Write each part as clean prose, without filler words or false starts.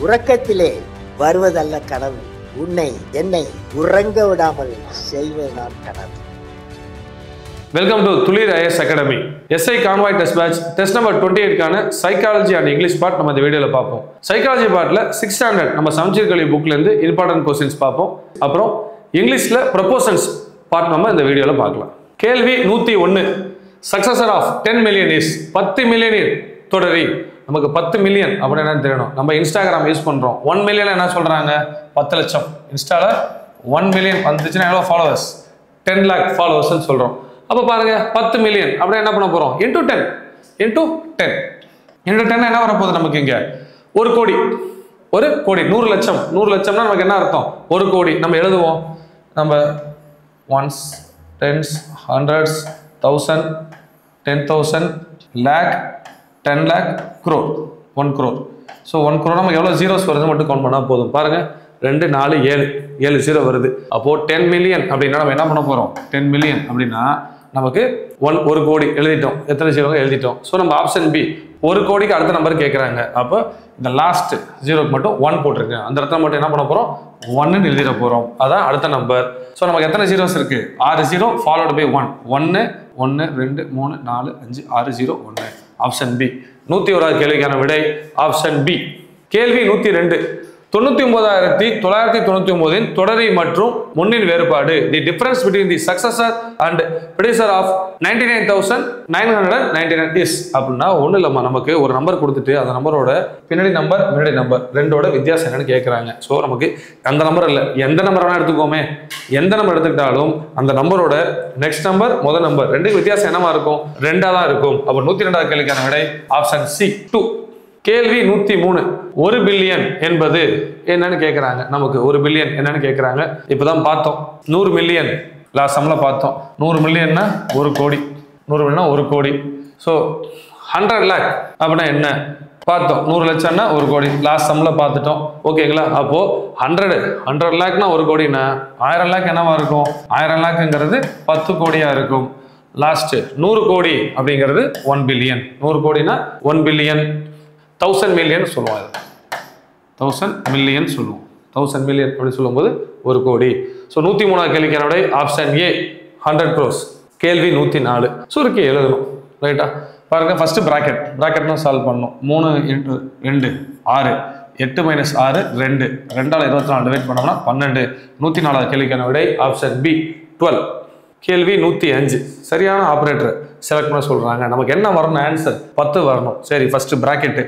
உறக்கத்திலே வருவதல்ல கனவு, உன்னை என்னை உறங்க விடாமல் செய்வதுதான் கனவு. Welcome to Thulir IAS academy. SI convoy test batch test number 28க்கான சைக்காலஜி அண்ட் இங்கிலீஷ் பார்ட் நம்ம இந்த வீடியோவில் பார்ப்போம். சைக்காலஜி பார்ட்டில் 6th ஸ்டாண்டர்ட் நம்ம சமச்சீர் கல்வி புக்லேருந்து இம்பார்ட்டன்ட் கொஸ்டின்ஸ் பார்ப்போம். அப்புறம் இங்கிலீஷில் ப்ரொபோசன்ஸ் பார்ட் நம்ம இந்த வீடியோவில் பார்க்கலாம். கேள்வி 101. Successor of 10 million is 10 million தொடரி. நமக்கு 10 மில்லியன் அப்படின்னு என்னன்னு தெரியணும். நம்ம இன்ஸ்டாகிராம் யூஸ் பண்ணுறோம். 1 மில்லியன் என்ன சொல்கிறாங்க? 10 லட்சம். இன்ஸ்டாவில் 1 மில்லியன் வந்துச்சுன்னா எவ்வளோ ஃபாலோவர்ஸ்? 10 lakh ஃபாலோவர்ஸ்ன்னு சொல்கிறோம். அப்போ பாருங்க 10 மில்லியன் அப்படியே என்ன பண்ண போகிறோம்? இன்டூ 10 என்ன வரப்போகுது நமக்கு? இங்கே 1 கோடி. 1 கோடி 100 லட்சம். 100 லட்சம்னா நமக்கு என்ன அர்த்தம்? 1 கோடி. நம்ம எழுதுவோம். நம்ம ones, tens, hundreds, 1000, 10,000, lakh, 10 lakh, crore, 1 crore. So 1 crore நமக்கு எவ்வளோ ஜீரோஸ் வருது மட்டும் கவுண்ட் பண்ணால் போதும். பாருங்க 2, 4, 7 ஜீரோ வருது. அப்போது 10 மில்லியன் அப்படின்னா நம்ம என்ன பண்ண போகிறோம்? 10 மில்லியன் அப்படின்னா நமக்கு 1 கோடி எழுதிட்டோம். எத்தனை ஜீரோங்க எழுதிட்டோம். ஸோ நம்ம ஆப்ஷன் பி 1 கோடிக்கு அடுத்த நம்பர் கேட்குறாங்க. அப்போ இந்த லாஸ்ட் ஜீரோக்கு மட்டும் 1 போட்டிருக்கு. அந்த இடத்துல மட்டும் என்ன பண்ண போகிறோம்? 1ன்னு எழுதிட போகிறோம். அதான் அடுத்த நம்பர். ஸோ நமக்கு எத்தனை ஜீரோஸ் இருக்குது? 6 zero followed by 1. 1, 1, 2, 3, 4, 5, 6, 0, 1. Option B. 101வது கேள்விக்கான விடை ஆப்ஷன் பி. கேள்வி 102. 99,999 தொடரி மற்றும் முன்னின் வேறுபாடு. The difference between the successor and producer of 99,999 is அப்படின்னா ஒன்றும் இல்லைம்மா, நமக்கு ஒரு நம்பர் கொடுத்துட்டு அந்த நம்பரோட பின்னாடி நம்பர் முன்னாடி நம்பர் ரெண்டோட வித்தியாசம் என்னன்னு கேட்குறாங்க. ஸோ நமக்கு அந்த நம்பர் இல்லை, எந்த நம்பர் வேணா எடுத்துக்கோமே. எந்த நம்பர் எடுத்துக்கிட்டாலும் அந்த நம்பரோட நெக்ஸ்ட் நம்பர் முதல் நம்பர் ரெண்டு வித்தியாசம் என்னமா இருக்கும்? 2 தான் இருக்கும். அப்போ 102வது கேள்விக்கான விடை ஆப்ஷன் சி 2. கேள்வி 103. 1 பில்லியன் என்பது என்னன்னு கேட்குறாங்க. நமக்கு 1 பில்லியன் என்னன்னு கேட்குறாங்க. இப்போதான் பார்த்தோம் 100 மில்லியன் லாஸ்ட் சம்மில் பார்த்தோம். 100 மில்லியன்னா 1 கோடி. 100 மில்லியன்னா 1 கோடி. ஸோ 100 lakh அப்படின்னா என்ன பார்த்தோம். 100 லட்சம்னா 1 கோடி லாஸ்ட் சம்மில் பார்த்துட்டோம். ஓகேங்களா? அப்போது 100 lakhனா 1 கோடினா 1000 lakh என்னவா இருக்கும்? 1000 lakhங்கிறது 10 கோடியாக இருக்கும். லாஸ்ட் 100 கோடி அப்படிங்கிறது 1 பில்லியன். 100 கோடினா 1 பில்லியன். 1000 மில்லியன் சொல்லுவோம். 1000 மில்லியன் சொல்லுவோம். 1000 மில்லியன் அப்படி சொல்லும்போது 1 கோடி. ஸோ 103வது கேள்விக்கான விடை ஆப்ஷன் ஏ 100 crores. கேள்வி 104. சுருக்கி எழுதணும். ரைட்டா? பாருங்க ஃபர்ஸ்ட் பிராக்கெட்னா சால்வ் பண்ணணும். 3 × 2 6, 8 - 6 2, 2ஆல் 24 டிவைட் பண்ணோம்னா 12. 104வது கேள்விக்கான விடை ஆப்ஷன் பி 12. கேள்வி 105. சரியான ஆப்ரேட்டர் செலக்ட் பண்ண சொல்றாங்க. நமக்கு என்ன வரணும்? ஆன்சர் 10 வரணும். சரி, ஃபர்ஸ்ட் பிராக்கெட்டை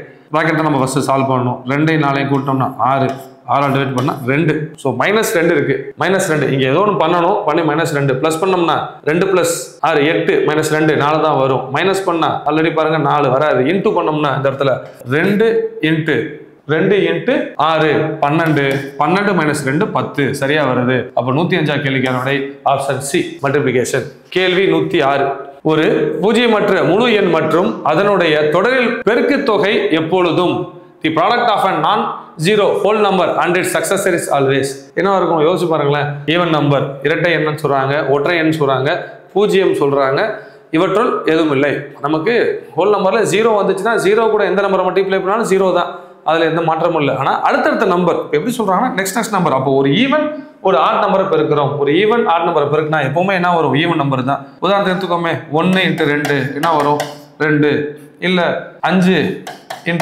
நம்ம ஃபர்ஸ்ட் சால்வ் பண்ணணும். 2 - 4 கூட்டினோம்னா 6, 6ஆல் டிவைட் பண்ணா 2. ஸோ -2 இருக்கு. -2 இங்கே ஏதோ ஒன்று பண்ணணும். பண்ணி -2 ப்ளஸ் பண்ணோம்னா 2 + 6 8 -2 4 தான் வரும். மைனஸ் பண்ணா ஆல்ரெடி பாருங்க 4 வராது. இன்டூ பண்ணோம்னா இந்த இடத்துல 2 × 6 12, 12 - 2 10 சரியா வருது. அப்போ 105வது கேள்விக்கான விடை ஆப்ஷன் சி மல்டிப்ளிகேஷன். கேள்வி 106. ஒரு பூஜ்ஜியமற்ற முழு எண் மற்றும் அதனுடைய தொடரில் பெருக்கு தொகை எப்பொழுதும் தி ப்ராடக்ட் ஆஃப் அ நான் zero whole number and it's successor is always. என்ன இருக்கும் யோசிச்சு பாருங்களேன். ஈவன் நம்பர் இரட்டை எண்ணு சொல்றாங்க, ஒற்றை எண் சொல்றாங்க, பூஜ்ஜியம் சொல்றாங்க. இவற்றுள் எதுவும் இல்லை. நமக்கு ஹோல் நம்பர்ல 0 வந்துச்சுன்னா 0 கூட எந்த நம்பரை மல்டிப்ளை பண்ணாலும் 0 தான். அதில் எந்த மாற்றமும் இல்லை. ஆனால் அடுத்தடுத்த நம்பர் எப்படி சொல்றாங்கன்னா நெக்ஸ்ட் நம்பர். அப்போ ஒரு ஈவன் ஒரு ஆட் நம்பரை பெருக்கிறோம். ஒரு ஈவன் ஆட் நம்பரை பெருக்கினா எப்பவுமே என்ன வரும்? ஈவன் நம்பர் தான். உதாரணத்துக்கு எடுத்துக்கோமே 1 × 2 என்ன வரும்? 2. இல்லை 5 ×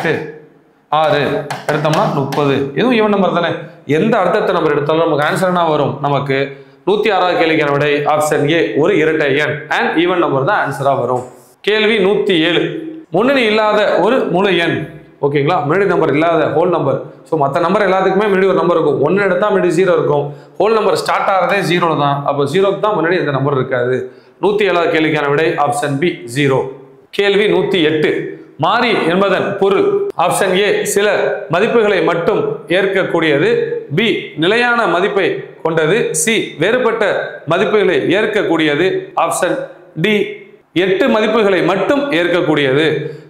6 எடுத்தோம்னா 30. எதுவும் ஈவன் நம்பர் தானே. எந்த அடுத்தடுத்த நம்பர் எடுத்தாலும் நமக்கு ஆன்சர் என்ன வரும்? நமக்கு 106வது கேள்விக்கான விடை ஆப்ஷன் ஏ ஒரு இரட்டை எண் அண்ட் ஈவன் நம்பர் தான் ஆன்சரா வரும். கேள்வி 107. முன்னணி இல்லாத ஒரு முழு எண். ஓகேங்களா? முன்னாடி நம்பர் இல்லாத ஹோல் நம்பர். ஸோ மற்ற நம்பர் எல்லாத்துக்குமே முன்னாடி ஒரு நம்பர் இருக்கும். 1 எடுத்தா முன்னாடி 0 இருக்கும். ஹோல் நம்பர் ஸ்டார்ட் ஆகிறதே 0 தான். அப்போ 0க்கு தான் முன்னாடி எந்த நம்பர் இருக்காது. 107வது கேள்விக்கான விடை ஆப்ஷன் பி 0. கேள்வி 108. மாறி என்பதன் பொருள் ஆப்ஷன் ஏ சில மதிப்புகளை மட்டும் ஏற்கக்கூடியது, பி நிலையான மதிப்பை கொண்டது, சி வேறுபட்ட மதிப்புகளை ஏற்கக்கூடியது, ஆப்ஷன் டி 8 மதிப்புகளை மட்டும் ஏற்கக்கூடியது.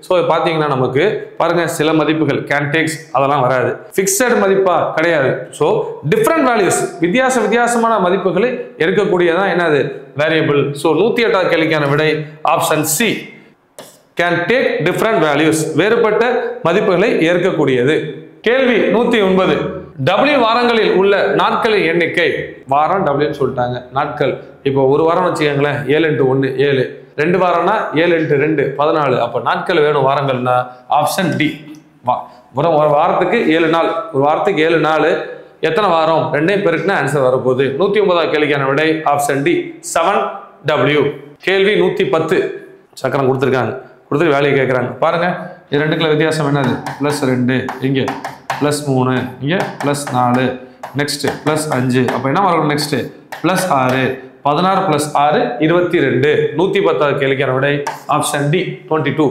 ஸோ பார்த்தீங்கன்னா நமக்கு பாருங்க சில மதிப்புகள் கேன்டேக்ஸ் அதெல்லாம் வராது. ஃபிக்ஸட் மதிப்பா கிடையாது. ஸோ டிஃப்ரெண்ட் வேல்யூஸ் வித்தியாசமான மதிப்புகளை ஏற்கக்கூடியதான் என்னது? வேரியபிள். ஸோ 108வது கேள்விக்கான விடை option C can take different values வேறுபட்ட மதிப்புகளை ஏற்கக்கூடியது. கேள்வி 109. W வாரங்களில் உள்ள நாட்களின் எண்ணிக்கை. வாரம் W சொல்லிட்டாங்க. நாட்கள் இப்போ ஒரு வாரம் வச்சுக்கோங்களேன், 7 × 1 7. 2 வாரம்னா 7 × 2 14. அப்போ நாட்கள் வேணும் வாரங்கள்னா ஆப்ஷன் டி. ஒரு வாரத்துக்கு 7 நாள், ஒரு வாரத்துக்கு 7 நாள். எத்தனை வாரம்? 2 பேருக்குன்னா ஆன்சர் வரப்போகுது. 109 கேள்விக்கான விடை ஆப்ஷன் டி 7W. கேள்வி 110. சக்கரம் கொடுத்துருக்காங்க, கொடுத்துட்டு வேலையை கேட்குறாங்க. பாருங்க, இது ரெண்டுக்குள்ள வித்தியாசம் என்னது? +2, இங்கே +3, இங்கே +4, நெக்ஸ்ட் +5. அப்போ என்ன வரணும்? நெக்ஸ்ட் +6. 16 + 6 22. 110 கேள்விக்கான விடை ஆப்ஷன் டி 22.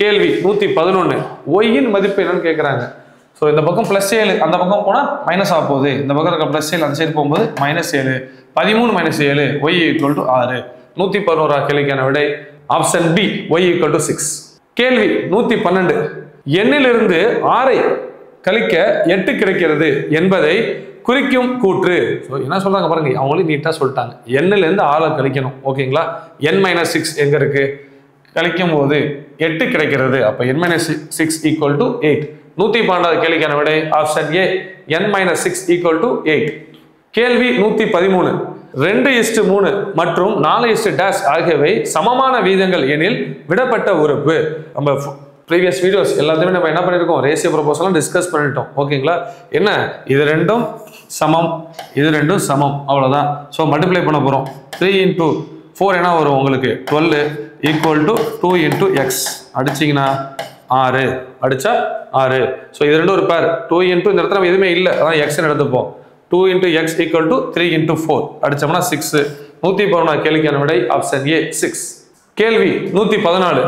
கேள்வி 111. ஒய்யின் மதிப்பு என்னன்னு கேட்குறாங்க. ஸோ இந்த பக்கம் +7, அந்த பக்கம் போனால் மைனஸ் ஆக போகுது. இந்த பக்கம் இருக்க +7 அந்த சைடு போகும்போது -7. 13 - 7 y = 6. 111 கேள்விக்கான விடை ஆப்ஷன் பி y = 6. கேள்வி 112. எண்ணிலிருந்து 6ஐ கழிக்க 8 கிடைக்கிறது என்பதை குறிக்கும் கூற்று. ஸோ என்ன சொல்றாங்க பாருங்க, அவங்களும் நீட்டாக சொல்லிட்டாங்க. எண்ணிலிருந்து 6 கழிக்கணும். ஓகேங்களா? n - 6 எங்க இருக்கு? கழிக்கும் போது 8 கிடைக்கிறது. அப்போ n - 6 = 8. 112 கேள்விக்கான விடை ஆப்ஷன் ஏ n - 6 = 8. கேள்வி 113. 2:3 மற்றும் 4:- ஆகியவை சமமான வீதங்கள் எனில் விடப்பட்ட உறுப்பு. நம்ம ப்ரீவியஸ் வீடியோஸ் எல்லாத்தையுமே நம்ம என்ன பண்ணியிருக்கோம்? ரேஷியோ ப்ரொபோசலாம் டிஸ்கஸ் பண்ணிட்டோம். ஓகேங்களா? என்ன, இது ரெண்டும் சமம், இது ரெண்டும் சமம், அவ்வளோதான். ஸோ மல்டிப்ளை பண்ண போகிறோம். 3 × 4 என்ன வரும் உங்களுக்கு? 12 = 2 × x. அடிச்சிங்கன்னா 6, அடிச்சா 6. ஸோ இது ரெண்டும் ஒரு பேர். 2 × இந்த இடத்துல நம்ம எதுவுமே இல்லை, அதான் எக்ஸ்ன்னு எடுத்துப்போம். 2 × x = 3 × 4. அடிச்சோம்னா 6. 111 கேள்விக்கான விடை ஆப்ஷன் ஏ 6. கேள்வி 114.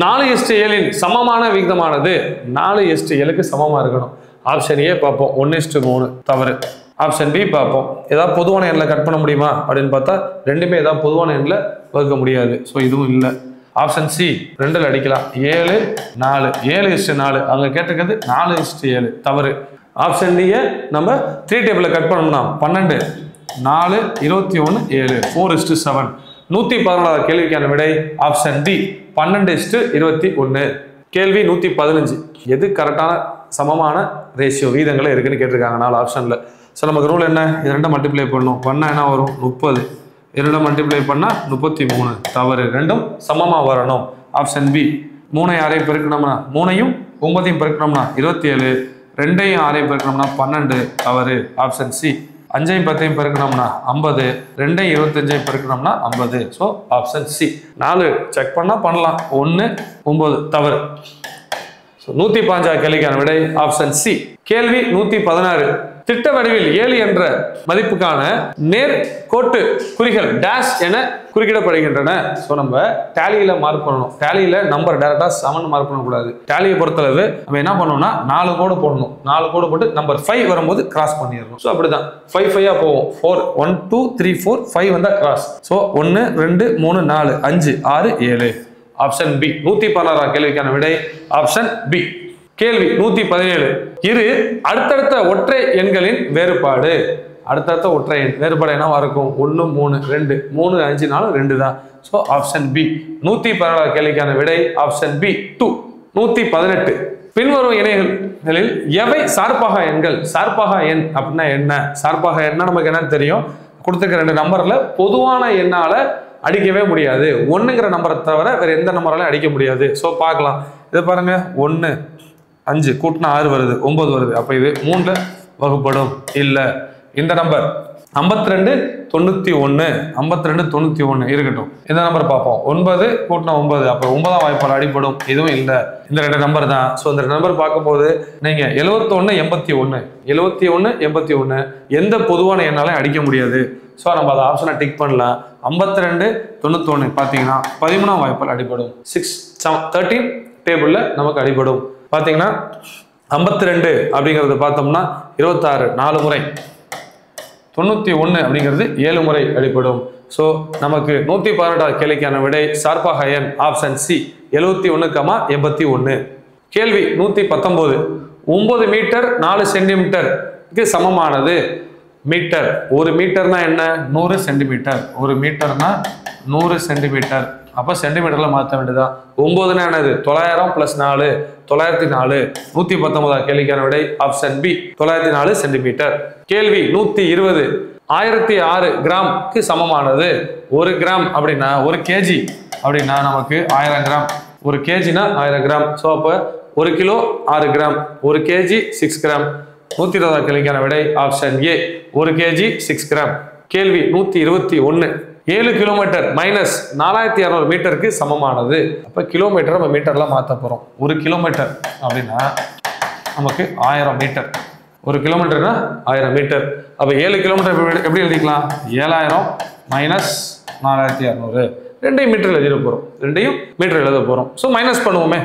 4:7 சமமான விகிதமானது 4:7 சமமாக இருக்கணும். ஆப்ஷன் ஏ பார்ப்போம், 1:3 தவறு. ஆப்ஷன் பி பார்ப்போம், ஏதாவது பொதுவான எண்ணில் கட் பண்ண முடியுமா அப்படின்னு பார்த்தா ரெண்டுமே ஏதாவது பொதுவான எண்ணில் வகுக்க முடியாது. ஸோ இதுவும் இல்லை. ஆப்ஷன் சி 2ல் அடிக்கலாம். 7 4 7:4 அங்கே கேட்டிருக்கிறது 4:7 தவறு. ஆப்ஷன் டியை நம்ம 3 டேபிளில் கட் பண்ணோம்னா 12 4 21 7 4:7. 114 கேள்விக்கான விடை ஆப்ஷன் டி 12:21. கேள்வி 115. எது கரெக்டான சமமான ரேஷியோ வீதங்களே இருக்குன்னு கேட்டிருக்காங்க 4 ஆப்ஷன்ல. ஸோ நமக்கு ரூல் என்ன? இது 2 மல்டிப்ளை பண்ணணும். பண்ணால் என்ன வரும்? 30. 2 மல்டிப்ளை பண்ணால் 33 தவறு. ரெண்டும் சமமாக வரணும். Option B 3 6 பெருக்கணும்னா 3யும் 9 பெருக்கணும்னா 27. 2யும் 6 பெருக்கணும்னா 12 தவறு. ஆப்ஷன் சி 5யும் 10யும் பெருக்கணும்னா 50. 2யும் 25 பெருக்கணும்னா 50. ஸோ ஆப்ஷன் சி 4 செக் பண்ணால் பண்ணலாம். 1 9 தவறு. ஸோ 115 கேள்விக்கான விடை ஆப்ஷன் சி. கேள்வி 116. திட்ட வடிவில் 7 என்ற மதிப்புக்கான நேர் கோட்டு குறிகள் டேஷ் என குறிக்கிடப்படுகின்றன. ஸோ நம்ம டேலியில மார்க் பண்ணணும். டேலியில நம்பர் டேரக்டா 7 மார்க் பண்ணக்கூடாது. டேலியை பொறுத்தளவு நம்ம என்ன பண்ணணும்னா 4 கோடு போடணும். 4 கோடு போட்டு நம்பர் 5 வரும்போது கிராஸ் பண்ணிடணும். ஸோ அப்படிதான் 5 5 போவோம். 4 1 2 3 4 5 வந்தா கிராஸ். ஸோ 1 2 3 4 5 6 7. ஆப்ஷன் பி 116 கேள்விக்கான விடை ஆப்ஷன் பி. கேள்வி 117. இரு அடுத்தடுத்த ஒற்றை எண்களின் வேறுபாடு. அடுத்தடுத்த ஒற்றை எண் வேறுபாடு என்னவா இருக்கும்? 1 3 2 3 5 4 2 தான். So option B. 117 கேள்விக்கான விடை ஆப்ஷன் பி 2. 118. பின்வரும் இணைகளில் எவை சார்பாக எண்கள்? சார்பாக எண் அப்படின்னா என்ன? சார்பாக எண்ணா நமக்கு என்னன்னு தெரியும். கொடுத்துருக்க 2 நம்பர்ல பொதுவான எண்ணால அடிக்கவே முடியாது. 1ங்கிற நம்பரை தவிர வேற எந்த நம்பராலையும் அடிக்க முடியாது. ஸோ பார்க்கலாம். இது பாருங்க, 1 5 கூட்டினா 6 வருது, 9 வருது. அப்போ இது 3ல வகுப்படும். இல்லை, இந்த நம்பர் 52 91 52 91 இருக்கட்டும். இந்த நம்பர் பார்ப்போம். 9 கூட்டினா 9, அப்போ 9ஆம் வாய்ப்பால் அடிப்படும். இதுவும் இல்லை. இந்த 2 நம்பர் தான். ஸோ இந்த 2 நம்பர் பார்க்கும்போது நீங்க 71 81 71 81 எந்த பொதுவான எண்ணாலையும் அடிக்க முடியாது. ஸோ நம்ம அதை ஆப்ஷனை டிக் பண்ணலாம். 52 91 பார்த்தீங்கன்னா 13ஆம் வாய்ப்பால் அடிப்படும். 13 டேபிளில் நமக்கு அடிப்படும். பார்த்தீங்கன்னா 52 அப்படிங்கிறது பார்த்தோம்னா 26 4 முறை, 91 அப்படிங்கிறது 7 முறை அடிப்படும். ஸோ நமக்கு 118 கேள்விக்கான விடை சார்பாக எண் ஆப்ஷன் சி 71, 81. கேள்வி 119. 9 மீட்டர் 4 சென்டிமீட்டருக்கு சமமானது. மீட்டர் 1 மீட்டர்னா என்ன? 100 சென்டிமீட்டர். 1 மீட்டர்னா 100 சென்டிமீட்டர். அப்போ சென்டிமீட்டரில் மாற்ற வேண்டியதான். 9னா என்னது 900 + 4 904. 119 கேள்விக்கான விடை ஆப்ஷன் பி 904 சென்டிமீட்டர். கேள்வி 120 1006 கிராம்க்கு சமமானது. 1 கிராம் அப்படின்னா 1 கேஜி அப்படின்னா நமக்கு 1000 கிராம். 1 கேஜினா 1000 கிராம். ஸோ அப்போ 1 கிலோ 6 கிராம், 1 கேஜி 6 கிராம். 120 கேள்விக்கான விடை ஆப்ஷன் ஏ 1 கேஜி 6 கிராம். கேள்வி 121 7 கிலோமீட்டர் மைனஸ் 4200 மீட்டருக்கு சமமானது. அப்போ கிலோமீட்டர் நம்ம மீட்டர்ல மாற்ற போறோம். 1 கிலோமீட்டர் அப்படின்னா நமக்கு 1000 மீட்டர். 1 கிலோமீட்டர்னா 1000 மீட்டர். அப்போ 7 கிலோமீட்டர் எப்படி எழுதிக்கலாம்? 7000 மைனஸ் 4200. ரெண்டையும் மீட்டர் எழுதிட போறோம். ரெண்டையும் மீட்டர் எழுத போறோம். So minus பண்ணுவோமே.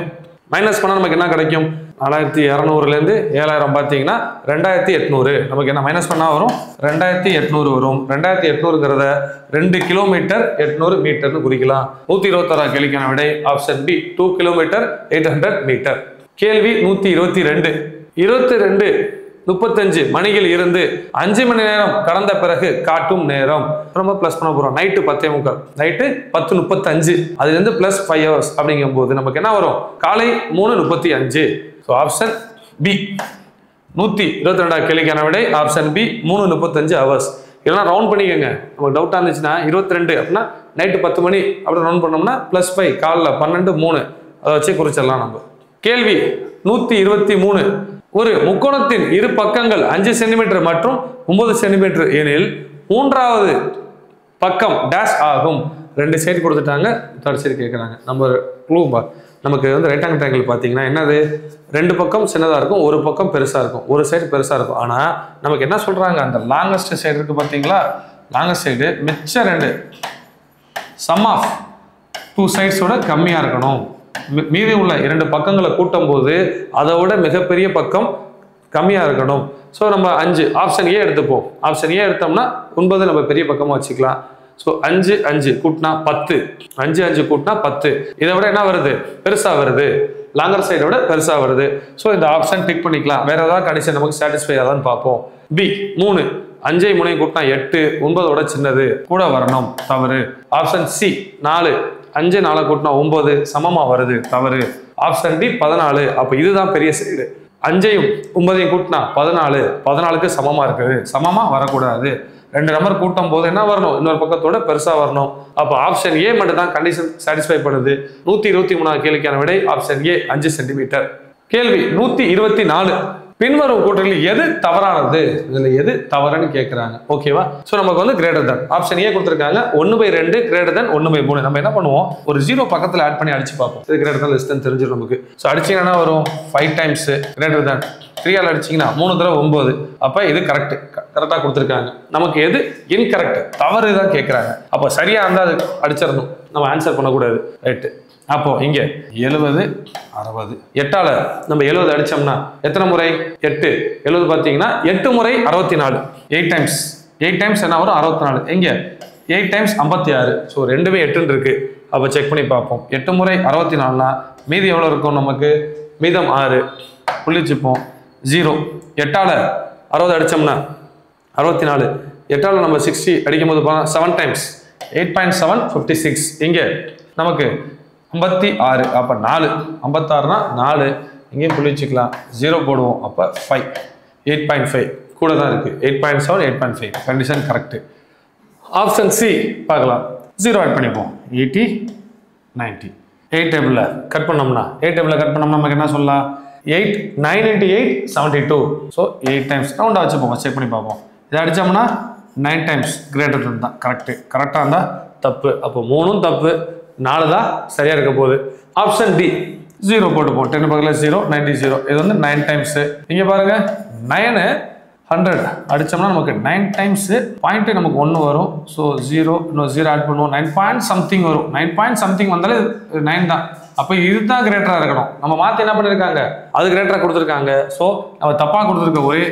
மைனஸ் பண்ணால் நமக்கு என்ன கிடைக்கும்? 4200லேருந்து 7000 பார்த்தீங்கன்னா 2800. நமக்கு என்ன மைனஸ் பண்ணால் வரும்? 2800 வரும். 2800ங்கிறத 2 கிலோமீட்டர் 800 மீட்டர்னு குறிக்கலாம். 126 கேள்விக்கான விடை ஆப்ஷன் பி 2 கிலோமீட்டர் 800 மீட்டர். கேள்வி 122 22:35 மணியில் இருந்து 5 மணி நேரம் கடந்த பிறகு காட்டும் நேரம். ரொம்ப பிளஸ் பண்ண போறோம். நைட்டு 10:45, நைட்டு 10:35, அதுலேருந்து பிளஸ் 5 hours அப்படிங்கும் போது நமக்கு என்ன வரும்? காலை 3:35. ஸோ ஆப்ஷன் பி 122 கேள்விக்கான விடை ஆப்ஷன் பி 3:35 hours. இதெல்லாம் ரவுண்ட் பண்ணிக்கோங்க. நமக்கு டவுட்டாக இருந்துச்சுன்னா 22 அப்படின்னா நைட்டு 10 மணி அப்படி ரவுண்ட் பண்ணோம்னா பிளஸ் 5 காலைல 12:03 அதை வச்சு குறிச்சிடலாம் நம்ம. கேள்வி 123 ஒரு முக்கோணத்தின் இரு பக்கங்கள் 5 சென்டிமீட்டர் மற்றும் 9 சென்டிமீட்டர் எனில் மூன்றாவது பக்கம் டேஷ் ஆகும். 2 சைடு கொடுத்துட்டாங்க, தேர்ட் சைடு கேட்குறாங்க. நம்ம க்ளூ நமக்கு வந்து ரைட் ஆங்கிள் ட்ரையாங்கிள் பார்த்தீங்கன்னா என்னது? 2 பக்கம் சின்னதாக இருக்கும், ஒரு பக்கம் பெருசாக இருக்கும், ஒரு சைடு பெருசாக இருக்கும். ஆனால் நமக்கு என்ன சொல்கிறாங்க? அந்த லாங்கஸ்ட் சைடு இருக்குது பார்த்தீங்களா? லாங்கஸ்ட் சைடு மிச்ச 2 சம் ஆஃப் 2 சைட்ஸோட கம்மியாக இருக்கணும். மீதி உள்ள 2 பக்கங்களை கூட்டும் போது அதை விட மிகப்பெரிய பக்கம் கம்மியாக இருக்கணும். ஸோ நம்ம 5 ஆப்ஷன் ஏ எடுத்துப்போம். ஆப்ஷன் ஏ எடுத்தோம்னா 9 நம்ம பெரிய பக்கமாக வச்சுக்கலாம். ஸோ 5 5 கூட்டினா 10, 5 5 கூட்டினா 10. இதை விட என்ன வருது? பெருசாக வருது. லாங்கர் சைடை விட பெருசாக வருது. ஸோ இந்த ஆப்ஷன் டிக் பண்ணிக்கலாம். வேற ஏதாவது கண்டிஷன் நமக்கு சாட்டிஸ்ஃபை ஆகுதான்னு பார்ப்போம். பி 3 5 3 கூட்டினா 8, 9ஓட சின்னது கூட வரணும், தவறு. ஆப்ஷன் சி 4 5 4 கூட்டினா 9 சமமா வருது, தவறு. Option D 14. அப்போ இதுதான் பெரிய சைடு. 5ஐயும் 9ஐயும் கூட்டினா 14, 14க்கு சமமா இருக்குது, சமமா வரக்கூடாது. 2 நம்பர் கூட்டும் போது என்ன வரணும்? இன்னொரு பக்கத்தோட பெருசா வரணும். அப்போ ஆப்ஷன் ஏ மட்டும் தான் கண்டிஷன் சாட்டிஸ்ஃபை பண்ணுது. 123 கேள்விக்கான விடை ஆப்ஷன் ஏ 5 சென்டிமீட்டர். கேள்வி 124 பின்வரும் கூற்றுகளில் எது தவறானது? இதுல எது தவறுன்னு கேட்கிறாங்க. ஓகேவா? ஸோ நமக்கு வந்து கிரேட்டர் தன் ஆப்ஷன் ஏ கொடுத்துருக்காங்க. 1/2 கிரேட்டர் தன் 1/3. நம்ம என்ன பண்ணுவோம்? ஒரு 0 பக்கத்தில் ஆட் பண்ணி அடிச்சு பார்ப்போம். இது கிரேட்டர் தன் லெஸ் தன் தெரிஞ்சிடும் நமக்கு. ஸோ அடிச்சீங்கன்னா வரும் 5 டைம்ஸ் கிரேட்டர் தன் 3 அடிச்சிங்கன்னா 3 தடவை 9. அப்போ இது கரெக்டாக கொடுத்துருக்காங்க. நமக்கு எது இன்கரெக்ட் தவறு தான் கேட்குறாங்க. அப்போ சரியா இருந்தால் அது அடிச்சிடணும், நம்ம ஆன்சர் பண்ணக்கூடாது. ரைட்டு. அப்போ இங்க 70 60 8ஆல நம்ம 70 அடிச்சோம்னா எத்தனை முறை? 8. 70 பார்த்தீங்கன்னா 8 முறை 64. 8 டைம்ஸ் என்ன வரும்? 64. எங்க 8 டைம்ஸ் 56. ஸோ ரெண்டுமே 8 இருக்கு. அப்போ செக் பண்ணி பார்ப்போம். 8 முறை 64னா மீதி எவ்வளோ இருக்கும் நமக்கு? மீதம் 6. புள்ளிச்சுப்போம் 0. 8ஆல 60 அடிச்சோம்னா 64. 8ஆல நம்ம 60 அடிக்கும் போது 7 டைம்ஸ் 8.7 56. இங்க நமக்கு 56. அப்போ 4. 56னா 4. இங்கேயும் புள்ளி வச்சுக்கலாம். 0 போடுவோம். அப்போ 5. 8.5 கூட தான் இருக்கு. 8.7 8.5 கண்டிஷன் கரெக்ட். ஆப்ஷன் சி பார்க்கலாம். 0 ஆட் பண்ணிப்போம். 80 90. 8 டேபிளில் கட் பண்ணோம்னா நமக்கு என்ன சொல்லலாம்? 8 9 × 8 72. ஸோ 8 டைம்ஸ் ரவுண்டாக வச்சுப்போம். செக் பண்ணி பார்ப்போம். இதை அடித்தோம்னா 9 டைம்ஸ் கிரேட்டர் தான் கரெக்டாக இருந்தால் தப்பு. அப்போ 3ம் தப்பு, 4 தான் சரியா இருக்க போகுது. ஆப்ஷன் டி 0 போட்டுப்போம். 10 பக்கத்தில் 0 90 0. இது வந்து 9 டைம்ஸ். இங்க பாருங்க 9 100 அடிச்சோம்னா நமக்கு 9 டைம்ஸ் பாயிண்ட் நமக்கு 1 வரும். ஸோ 0 இன்னும் 0 ஆட் பண்ணுவோம். 9 பாயிண்ட் சம்திங் வரும். 9 பாயிண்ட் சம்திங் வந்தாலே 9 தான். அப்போ இதுதான் கிரேட்டரா இருக்கணும். நம்ம மாற்றி என்ன பண்ணியிருக்காங்க? அது கிரேட்டரா கொடுத்துருக்காங்க. ஸோ நம்ம தப்பா கொடுத்துருக்க ஒரே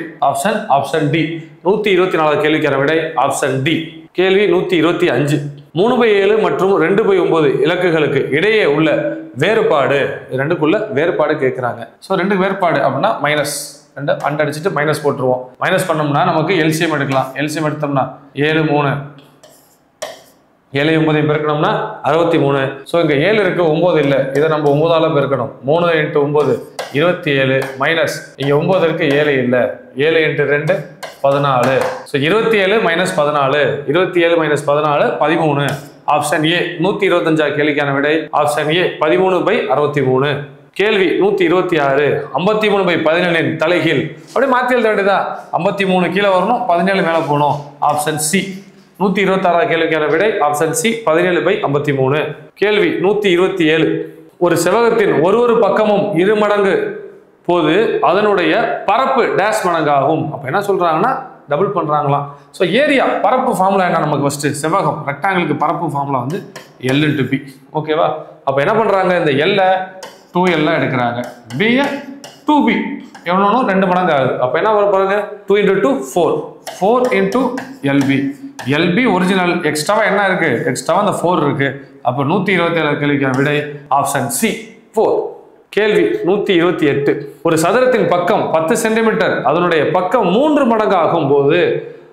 ஆப்ஷன் டி. 124 கேள்விக்கான விடை ஆப்ஷன் டி. கேள்வி 125 3/7 மற்றும் 2/9 இலக்குகளுக்கு இடையே உள்ள வேறுபாடு. 2க்குள்ள வேறுபாடு கேட்குறாங்க. ஸோ 2 வேறுபாடு அப்படின்னா மைனஸ் 2 அடிச்சுட்டு மைனஸ் போட்டுருவோம். மைனஸ் பண்ணோம்னா நமக்கு எல்சிஎம் எடுக்கலாம். எல்சிஎம் எடுத்தோம்னா 7 3 7 9 பெருக்கணும்னா 63. ஸோ இங்கே 7 இருக்கு, 9 இல்லை. இதை நம்ம 9ஆல பெருக்கணும். 3 × 9 27 மைனஸ் இங்கே 9 இருக்கு, 7 இல்லை. 7 × 2 14. ஸோ 27 - 14, 27 - 14 13. ஆப்ஷன் ஏ 125 கேள்விக்கான விடை ஆப்ஷன் ஏ 13/63. கேள்வி 126 53/17 தலைகீழ். அப்படியே மாற்றி எழுத வேண்டியதா? 53 கீழே வரணும், 17 மேலே போகணும். ஆப்ஷன் சி 126 கேள்விக்கான விடை ஆப்ஷன் சி 17/53. கேள்வி 127 ஒரு செவ்வகத்தின் ஒரு பக்கமும் 2 மடங்கு போது அதனுடைய பரப்பு டேஷ் மடங்காகும். அப்ப என்ன சொல்றாங்கன்னா டபுள் பண்றாங்களாம். ஸோ ஏரியா பரப்பு ஃபார்முலா என்ன நமக்கு? ஃபர்ஸ்ட் செவ்வகம் ரெக்டாங்கிளுக்கு பரப்பு ஃபார்முலா வந்து L × P. ஓகேவா? அப்ப என்ன பண்றாங்க? இந்த L 2L எடுக்கிறாங்க, B 2B எவ்வளோ 2 மடங்கு ஆகுது. அப்ப என்ன வர பாருங்க? 2 × 2 4, 4 × LB. LB ஒரிஜினல், எக்ஸ்ட்ராவா என்ன இருக்கு? எக்ஸ்ட்ராவா அந்த 4 இருக்கு. அப்ப 127 கேள்விக்கான விடை ஆப்ஷன் சி 4. கேள்வி 128 ஒரு சதுரத்தின் பக்கம் 10 சென்டிமீட்டர், அதனுடைய பக்கம் 3 மடங்கு ஆகும் போது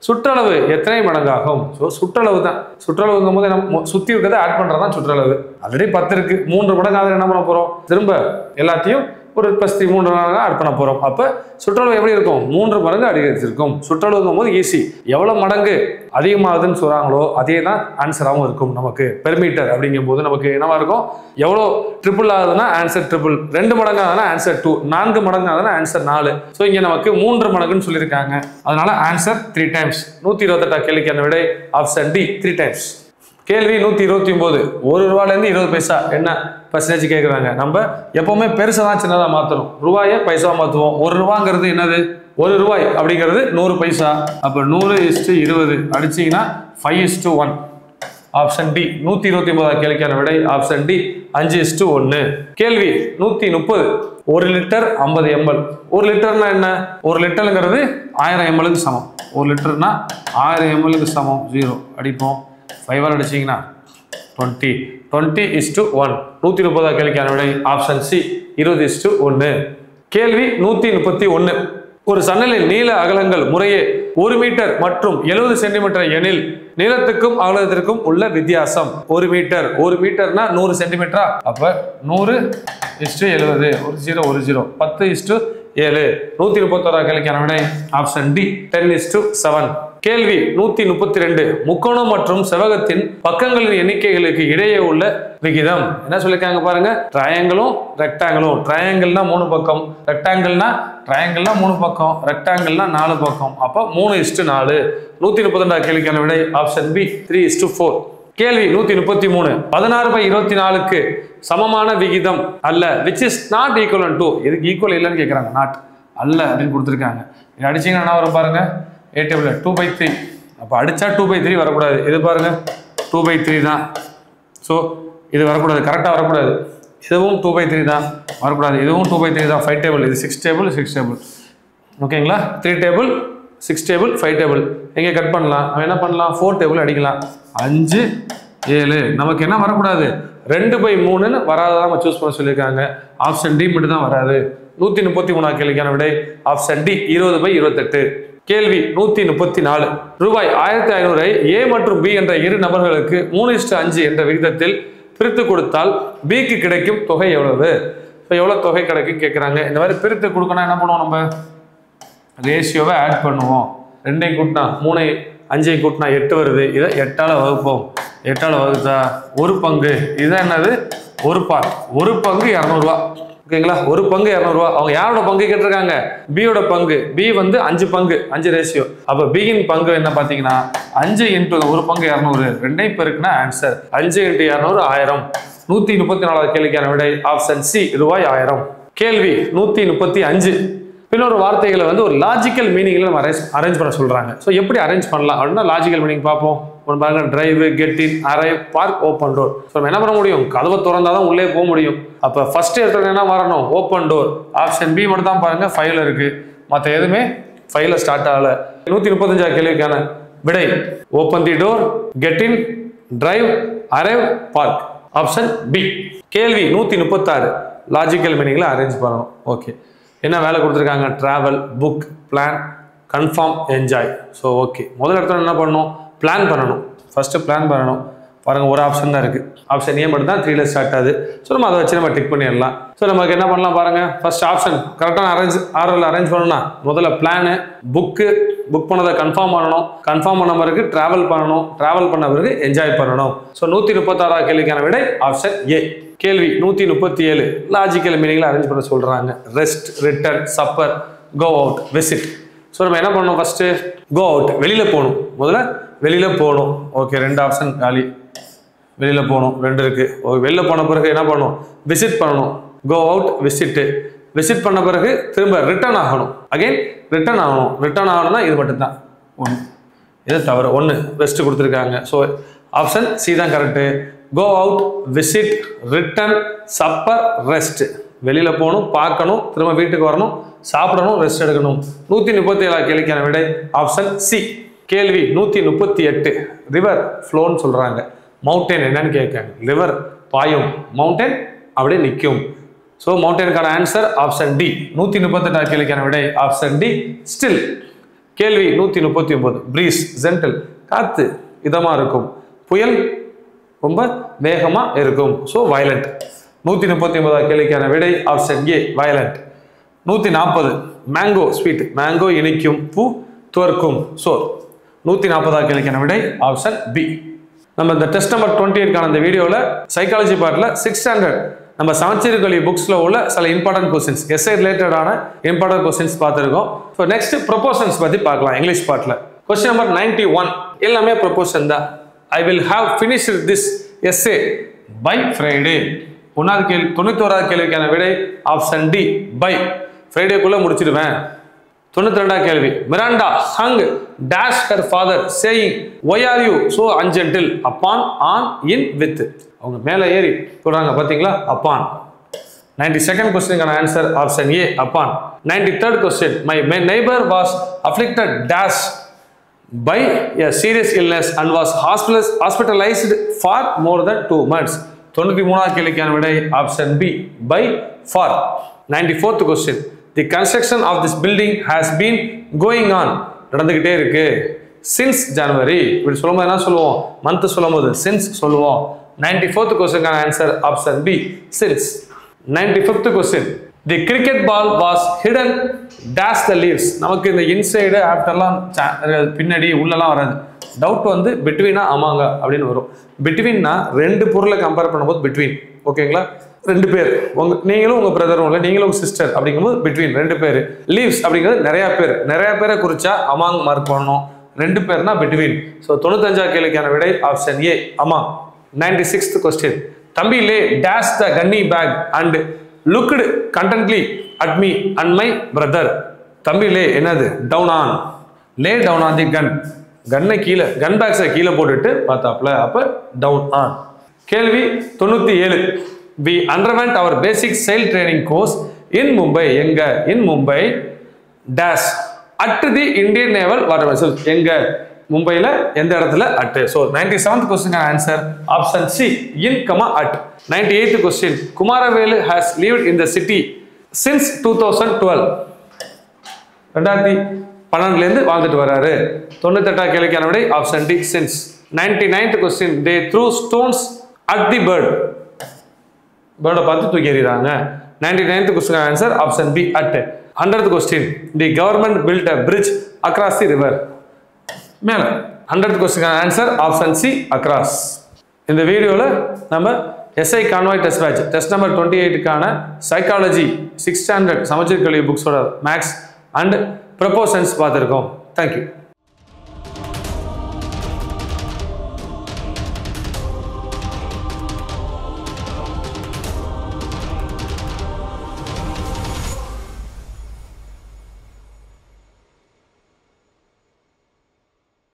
சுற்றளவு எத்தனை மடங்காகும்? ஸோ சுற்றளவு தான். சுற்றளவுங்கும் போது நம்ம சுற்றி இருக்கிறத ஆட் பண்ணுறதான் சுற்றளவு. ஆல்ரெடி 10 இருக்கு, 3 மடங்காக என்ன பண்ண போகிறோம்? திரும்ப எல்லாத்தையும் ஒரு +3 3 மடங்காக ஆட் பண்ண போகிறோம். அப்போ சுற்றளவு எப்படி இருக்கும்? 3 மடங்கு அதிகரிச்சிருக்கும். சுற்றளவுங்கும் போது ஈஸி. எவ்வளோ மடங்கு அதிகமாகுதுன்னு சொல்கிறாங்களோ அதே தான் ஆன்சராகவும் இருக்கும் நமக்கு. பெர்மீட்டர் அப்படிங்கும் போது நமக்கு என்னவா இருக்கும்? எவ்வளோ ட்ரிபிள் ஆகுதுன்னா ஆன்சர் ட்ரிபிள், 2 மடங்கு ஆகுதுன்னா ஆன்சர் 2, 4 மடங்கு ஆகுதுன்னா ஆன்சர் 4. ஸோ இங்கே நமக்கு 3 மடங்குன்னு சொல்லியிருக்காங்க. அதனால ஆன்சர் 3 டைம்ஸ். 128 கேள்விக்கான விடை ஆப்ஷன் டி 3 டைம்ஸ். கேள்வி 129 ₹1 20 பைசா என்ன பர்சன்டேஜ் கேட்குறாங்க. நம்ம எப்பவுமே பெருசாக தான் சின்னதாக மாற்றணும். ரூபாயை பைசா மாற்றுவோம். ₹1 என்னது? ₹1 அப்படிங்கிறது 100 பைசா. அப்போ 100:20 அடிச்சிங்கன்னா 5:1. ஆப்ஷன் டி 129 கேள்விக்கான விடை ஆப்ஷன் டி 5:1. கேள்வி 130 1 லிட்டர் 50 ml. 1 லிட்டர்னா என்ன? 1 லிட்டருங்கிறது 1000 ml சமம். 1 லிட்டர்னா 1000 ml சமம். 0 அடிப்போம். 5 அடிச்சிங்கன்னா 20. 20:1. 130 கேள்விக்கான விடை ஆப்ஷன் சி 20:1. கேள்வி 131 ஒரு சன்னலின் நீள அகலங்கள் முறையே 1 மீட்டர் மற்றும் 70 சென்டிமீட்டர் எனில் நீளத்துக்கும் அகலத்திற்கும் உள்ள வித்தியாசம் 1 மீட்டர். 1 மீட்டர்னா 100 சென்டிமீட்டரா? அப்ப 100:70 1 0 10:7. 131 கேள்விக்கான விடை ஆப்ஷன் டி 10:7. கேள்வி 132 முக்கோணம் மற்றும் செவ்வகத்தின் பக்கங்களின் எண்ணிக்கைகளுக்கு இடையே உள்ள விகிதம் என்ன சொல்லிருக்காங்க பாருங்க. ட்ரையாங்கிளும் ரெக்டாங்கிளும். ட்ரையாங்கிள்னா 3 பக்கம், ரெக்டாங்கிள்னா 3 பக்கம், ரெக்டாங்கிள்னா 4 பக்கம். அப்ப 3:4. 132 கேள்விக்கான விடை ஆப்ஷன் பி 3:4. கேள்வி 133 16/24க்கு சமமான விகிதம் அல்ல which is not equivalent to. இதுக்கு ஈக்குவல் இல்லைன்னு கேட்குறாங்க. நாட் அல்ல அப்படின்னு கொடுத்துருக்காங்க. இது அடிச்சிங்கன்னா என்ன வரும் பாருங்க? A table 2/3. அப்போ அடிச்சா 2/3 வரக்கூடாது. இது பாருங்க 2/3 தான். ஸோ இது வரக்கூடாது, கரெக்டாக வரக்கூடாது. இதுவும் 2/3 தான் வரக்கூடாது. இதுவும் 2/3 தான். 5 டேபிள். இது 6 டேபிள் 6 டேபிள். ஓகேங்களா? 3 டேபிள் 6 டேபிள் 5 டேபிள். எங்கே கட் பண்ணலாம்? நம்ம என்ன பண்ணலாம்? 4 டேபிள் அடிக்கலாம். 5 7. நமக்கு என்ன வரக்கூடாது? 2/3 வராதான் நம்ம சூஸ் பண்ண சொல்லியிருக்காங்க. ஆப்ஷன் டி மட்டும் தான் வராது. 133 கேள்விக்கான விடை ஆப்ஷன் டி 20/28. கேள்வி 134 ரூபாய் 1500 ஏ மற்றும் பி என்ற 2 நபர்களுக்கு 3:5 என்ற விகிதத்தில் பிரித்து கொடுத்தால் பிக்கு கிடைக்கும் தொகை எவ்வளவு? இப்போ எவ்வளோ தொகை கிடைக்கும் கேட்குறாங்க. இந்த மாதிரி பிரித்து கொடுக்கணும் என்ன பண்ணுவோம்? நம்ம ரேஷியோவை ஆட் பண்ணுவோம். 2ஐ கூட்டினா 3, 5ஐ கூட்டினா 8 வருது. இதை 8ஆல் வகுப்போம். 8ஆல் வகுத்தா 1 பங்கு. இதுதான் என்னது? 1 பார்ட். 1 பங்கு 200 ரூபா. ஓகேங்களா? 1 பங்கு 200 ரூபா. அவங்க யாரோட பங்கு கேட்டிருக்காங்க? பியோட பங்கு. பி வந்து 5 பங்கு, 5 ரேஷியோ. அப்போ பியின் பங்கு என்ன பார்த்தீங்கன்னா 5 × 1 பங்கு 200. 2ஐ பெருக்குனா ஆன்சர் 5 × 200 1000. 134 கேள்விக்கான விடை ஆப்ஷன் சி ரூபாய் 1000. கேள்வி 135 இன்னொரு வார்த்தைகளை வந்து ஒரு லாஜிக்கல் மீனிங்ல நம்ம அரேஞ்ச் பண்ண சொல்றாங்க. ஸோ எப்படி அரேஞ்ச் பண்ணலாம் அப்படின்னா லாஜிக்கல் மீனிங் பார்ப்போம். ஒன்று பாருங்க, drive, get in, arrive, park, open door. So நம்ம என்ன பண்ண முடியும்? கதவை திறந்தாதான் உள்ளே போக முடியும். அப்போ ஃபர்ஸ்ட் எடுத்து என்ன வரணும்? Open door. ஆப்ஷன் பி மட்டும் தான் பாருங்க ஃபைவ்ல இருக்கு. மற்ற எதுவுமே ஃபைவ்ல ஸ்டார்ட் ஆகல. 135 கேள்விக்கான விடை open the door, get in, drive, arrive, park. Option B. கேள்வி 136 லாஜிக்கல் மீனிங்ல அரேஞ்ச் பண்ணணும். ஓகே, என்ன வேலை கொடுத்துருக்காங்க? Travel, book, plan, confirm, enjoy. So okay, முதல் இடத்துல என்ன பண்ணணும்? பிளான் பண்ணணும். ஃபர்ஸ்ட் பிளான் பண்ணணும். பாருங்க ஒரு ஆப்ஷன் தான் இருக்குது. ஆப்ஷன் ஏ மட்டும் தான் 3ல ஸ்டார்ட் ஆகுது. ஸோ நம்ம அதை வச்சு நம்ம டிக் பண்ணிடலாம். ஸோ நமக்கு என்ன பண்ணலாம் பாருங்க, ஃபர்ஸ்ட் ஆப்ஷன் கரெக்டான ஆர்டரில் அரேஞ்ச் பண்ணணும்னா முதல்ல பிளானு, புக் பண்ணதை கன்ஃபார்ம் பண்ணணும், கன்ஃபார்ம் பண்ண பிறகு ட்ராவல் பண்ணணும், ட்ராவல் பண்ண பிறகு என்ஜாய் பண்ணணும். ஸோ 136 கேள்விக்கான விடை ஆப்ஷன் ஏ. கேள்வி 137 லாஜிக்கல் மீனிங்ல அரேஞ்ச் பண்ண சொல்றாங்க. Rest, return, supper, go out, visit. So நம்ம என்ன பண்ணணும், ஃபர்ஸ்ட் கோ அவுட் வெளியில போகணும், முதல்ல வெளியில போகணும். ஓகே, 2 ஆப்ஷன் காலி, வெளியில போகணும் 2 இருக்கு. வெளியில போன பிறகு என்ன பண்ணணும், விசிட் பண்ணணும். கோ அவுட், விசிட். விசிட் பண்ண பிறகு திரும்ப ரிட்டர்ன் ஆகணும், அகைன் ரிட்டர்ன் ஆகணும். ரிட்டர்ன் ஆகணும்னா இது மட்டும்தான், 1 இது தவிர 1 ரெஸ்ட் கொடுத்துருக்காங்க. ஸோ ஆப்ஷன் சி தான் correct. Go out, visit, return, supper, rest. வெளியில போகணும், பார்க்கணும், திரும்ப வீட்டுக்கு வரணும், சாப்பிடணும், ரெஸ்ட் எடுக்கணும். 137 கேள்விக்கான விடை ஆப்ஷன் சி. கேள்வி 138 ரிவர் ஃப்ளோன்னு சொல்றாங்க. மவுண்டன் என்னன்னு கேட்காங்க. ரிவர் பாயும், மவுண்டன் அப்படியே நிற்கும். ஸோ மவுண்டனுக்கான ஆன்சர் ஆப்ஷன் டி. 138 கேள்விக்கான விடை ஆப்ஷன் டி ஸ்டில். கேள்வி 139 பிரீஸ் ஜென்டில், காத்து இதமா இருக்கும், புயல் ரொம்ப வேகமா இருக்கும். So violent. 139 கேள்விக்கான விடை ஆப்ஷன் ஏ வயலண்ட். 140 மேங்கோ ஸ்வீட், மேங்கோ இனிக்கும், பூ துவர்க்கும். ஸோ 140 கேள்விக்கான விடை ஆப்ஷன் பி. நம்ம இந்த டெஸ்ட் நம்பர் 28 இந்த வீடியோவில் சைக்காலஜி பார்ட்டில் 6th ஸ்டாண்டர்ட் நம்ம சமச்சீர் கல்வி புக்ஸில் உள்ள சில இம்பார்ட்டன்ட் கொஸ்டின்ஸ், எஸ்ஐ ரிலேட்டடான இம்பார்ட்டன்ட் கொஸ்டின்ஸ் பார்த்துருக்கோம். ஸோ நெக்ஸ்ட் ப்ரொபோஷன்ஸ் பற்றி பார்க்கலாம். இங்கிலீஷ் பார்ட்டில் கொஸ்டின் நம்பர் 91 எல்லாமே ப்ரொபோஷன் தான். I will have finished this essay by Friday. 91 கேள்விக்கான விடை ஆப்ஷன் டி பை. ஃப்ரைடேக்குள்ளே முடிச்சிடுவேன். 92 கேள்வி Miranda hung dash her father saying why are you so ungentle upon, on, in, with. அவங்க மேலே ஏறி சொல்றாங்க பார்த்தீங்களா, upon. 92nd கொஸ்டினுக்கான answer option A upon. 93rd question my neighbor was afflicted dash by a serious illness and was hospitalized for more than 2 months. 93 கேள்விக்கான விடை option B by for. 94th question the construction of this building has been going on, நடந்துகிட்டே இருக்கு, since January. இப்படி சொல்லும்போது என்ன சொல்லுவோம், month சொல்லும்போது since சொல்லுவோம். 94th கொஸ்டினுக்கான answer option B since. 95th question the cricket ball was hidden dash the leaves. நமக்கு இந்த இன்சைடு ஆஃப்டர்லாம் பின்னாடி உள்ளலாம் வராது. டவுட் வந்து பிட்வீனா ஆமாங்க அப்படின்னு வரும். பிட்வீன்னா 2 பொருளை கம்பேர் பண்ணும்போது பிட்வீன், ஓகேங்களா. 2 பேர், நீங்களும் உங்க பிரதரும் இல்லை, நீங்களும் உங்க சிஸ்டர் அப்படிங்கும்போது பிட்வீன் 2 பேர். லீவ்ஸ் அப்படிங்கிறது நிறைய பேரை குறிச்சா அமாங் மார்க் பண்ணணும். 2 பேர்னா பிட்வீன். ஸோ 95 கேள்விக்கான விடை option A among. 96th question தம்பிலே dash the gunny back and looked constantly at me and my brother. தம்பிலே என்னது, down on, lay down on the gun. கன்னை கீழே, கன் பேக்ஸை கீழே போட்டுட்டு பார்த்தாப்ல, அப்போ டவுன் ஆன். கேள்வி 97 we underwent our basic sail training course in Mumbai. எங்க, in Mumbai dash at the Indian Naval Water Vessel. எங்க, மும்பையில் எந்த இடத்துல at. so 97th question answer option C in, at. 98th question Kumaravelu has lived in the city since 2012. 2012 வாழ்ந்துட்டு வராரு. 98 கேள்விக்கான விடை option D since. 99th question they threw stones at the bird. பேர்டை பார்த்து தூக்கி எறிகிறாங்க. 99th question answer option B at. 100th question the government built a bridge across the river. மேலே 100th question answer option C across. இந்த வீடியோவில் நம்ம SI convoy test batch test number 28க்கான psychology 6th standard Samacheer Kalvi புக்ஸோட maths and proportions பார்த்துருக்கோம். Thank you.